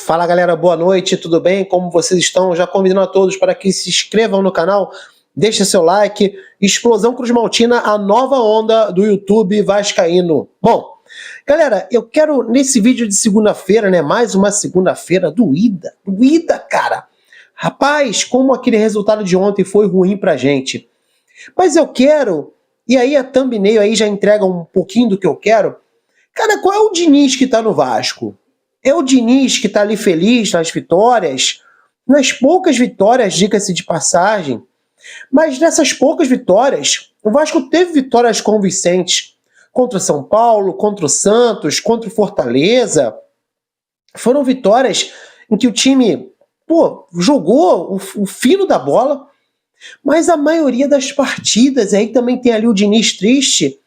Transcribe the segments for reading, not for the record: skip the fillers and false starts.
Fala galera, boa noite, tudo bem? Como vocês estão? Já convidando a todos para que se inscrevam no canal, deixem seu like. Explosão Cruz Maltina, a nova onda do YouTube vascaíno. Bom, galera, eu quero nesse vídeo de segunda-feira, né, mais uma segunda-feira doída, cara. Rapaz, como aquele resultado de ontem foi ruim pra gente. Mas eu quero, e aí a thumbnail aí já entrega um pouquinho do que eu quero. Cara, qual é o Diniz que tá no Vasco? É o Diniz que tá ali feliz nas vitórias, nas poucas vitórias, diga-se de passagem. Mas nessas poucas vitórias, o Vasco teve vitórias convincentes contra o São Paulo, contra o Santos, contra o Fortaleza. Foram vitórias em que o time, jogou o fino da bola, mas a maioria das partidas, aí também tem ali o Diniz triste,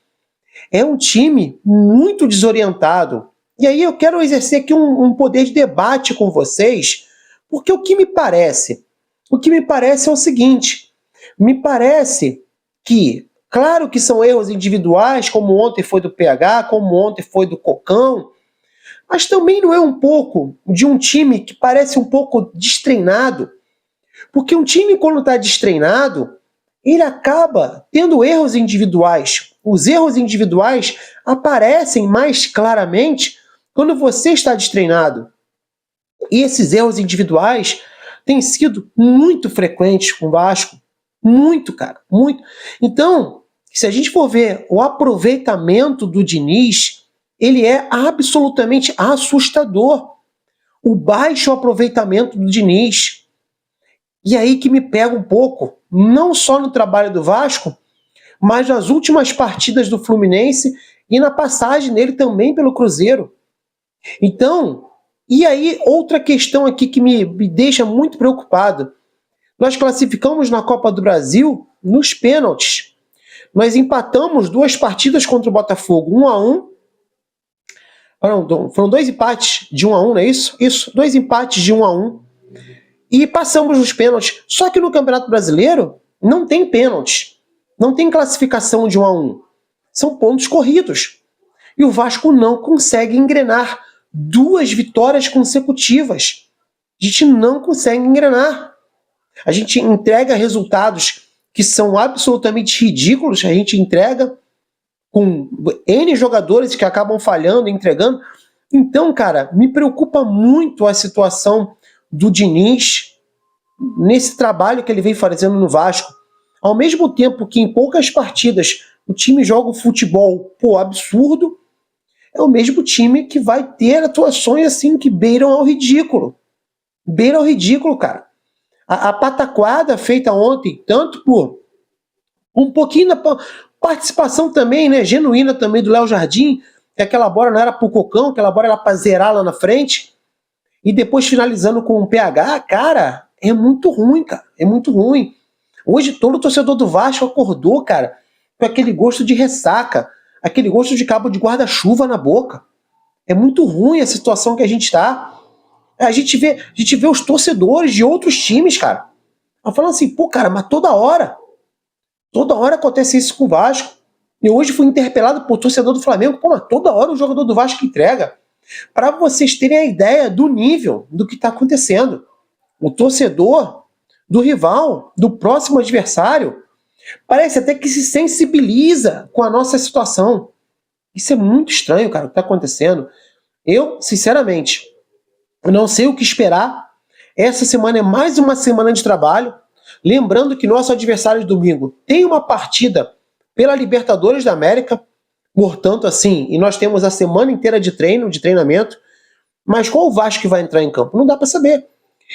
é um time muito desorientado. E aí eu quero exercer aqui um poder de debate com vocês, porque o que me parece é o seguinte, me parece que, claro que são erros individuais, como ontem foi do PH, como ontem foi do Cocão, mas também não é um pouco de um time que parece um pouco destreinado, porque um time quando está destreinado, ele acaba tendo erros individuais. Os erros individuais aparecem mais claramente quando você está destreinado. E esses erros individuais têm sido muito frequentes com o Vasco. Muito, cara, muito. Então, se a gente for ver o aproveitamento do Diniz, ele é absolutamente assustador. O baixo aproveitamento do Diniz. E aí que me pega um pouco, não só no trabalho do Vasco, mas nas últimas partidas do Fluminense e na passagem dele também pelo Cruzeiro. Então, e aí outra questão aqui que me deixa muito preocupado. Nós classificamos na Copa do Brasil nos pênaltis. Nós empatamos 2 partidas contra o Botafogo, 1-1. Foram 2 empates de 1-1, não é isso? Isso, 2 empates de 1-1. E passamos nos pênaltis. Só que no Campeonato Brasileiro não tem pênaltis. Não tem classificação de 1-1. São pontos corridos. E o Vasco não consegue engrenar 2 vitórias consecutivas. A gente não consegue engrenar. A gente entrega resultados que são absolutamente ridículos. A gente entrega com N jogadores que acabam falhando, entregando. Então, cara, me preocupa muito a situação do Diniz nesse trabalho que ele vem fazendo no Vasco. Ao mesmo tempo que em poucas partidas o time joga um futebol absurdo, é o mesmo time que vai ter atuações assim que beiram ao ridículo. Beiram ao ridículo, cara. A pataquada feita ontem, tanto por um pouquinho da participação também, né, genuína também do Léo Jardim, que aquela bola não era pro Cocão, aquela bola era pra zerar lá na frente, e depois finalizando com um PH, cara, é muito ruim, cara, é muito ruim. Hoje todo torcedor do Vasco acordou, cara, com aquele gosto de ressaca, aquele gosto de cabo de guarda-chuva na boca. É muito ruim a situação que a gente está. A gente vê os torcedores de outros times, cara, falando assim, cara, mas toda hora acontece isso com o Vasco. E hoje fui interpelado por torcedor do Flamengo, mas toda hora o jogador do Vasco entrega. Para vocês terem a ideia do nível do que está acontecendo. O torcedor do rival, do próximo adversário, parece até que se sensibiliza com a nossa situação. Isso é muito estranho, cara, o que está acontecendo. Eu, sinceramente, não sei o que esperar. Essa semana é mais uma semana de trabalho. Lembrando que nosso adversário de domingo tem uma partida pela Libertadores da América, portanto, assim, e nós temos a semana inteira de treinamento, mas qual o Vasco que vai entrar em campo? Não dá para saber.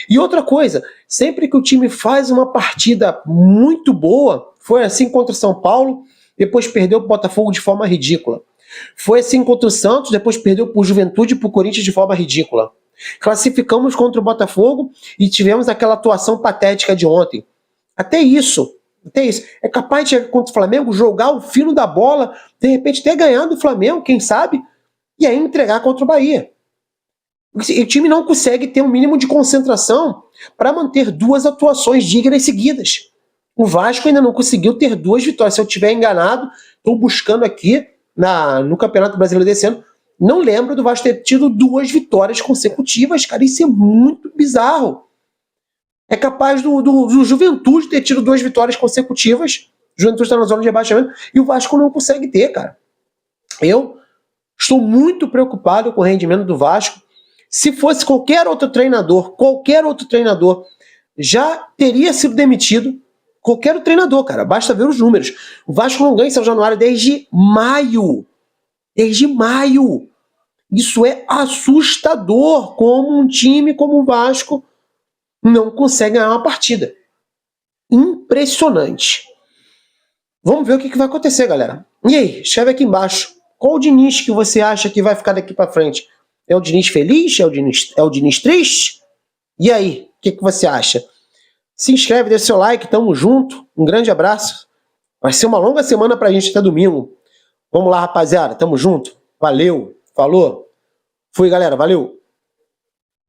E outra coisa, sempre que o time faz uma partida muito boa, foi assim contra o São Paulo, depois perdeu o Botafogo de forma ridícula. Foi assim contra o Santos, depois perdeu por Juventude e por Corinthians de forma ridícula. Classificamos contra o Botafogo e tivemos aquela atuação patética de ontem. Até isso. É capaz de chegar contra o Flamengo, jogar o fino da bola, de repente ter ganhado o Flamengo, quem sabe, e aí entregar contra o Bahia. O time não consegue ter um mínimo de concentração para manter 2 atuações dignas seguidas. O Vasco ainda não conseguiu ter 2 vitórias. Se eu estiver enganado, estou buscando aqui no Campeonato Brasileiro desse ano, não lembro do Vasco ter tido 2 vitórias consecutivas, cara. Isso é muito bizarro. É capaz do Juventude ter tido 2 vitórias consecutivas. O Juventude está na zona de rebaixamento e o Vasco não consegue ter, cara. Eu estou muito preocupado com o rendimento do Vasco. Se fosse qualquer outro treinador, já teria sido demitido. Qualquer outro treinador, cara. Basta ver os números. O Vasco não ganha em São Januário desde maio. Desde maio. Isso é assustador, como um time como o Vasco não consegue ganhar uma partida. Impressionante. Vamos ver o que vai acontecer, galera. E aí, escreve aqui embaixo. Qual o Diniz que você acha que vai ficar daqui para frente? É o Diniz feliz? É o Diniz triste? E aí, o que você acha? Se inscreve, deixa seu like, tamo junto. Um grande abraço. Vai ser uma longa semana pra gente até domingo. Vamos lá, rapaziada, tamo junto. Valeu, falou. Fui, galera, valeu.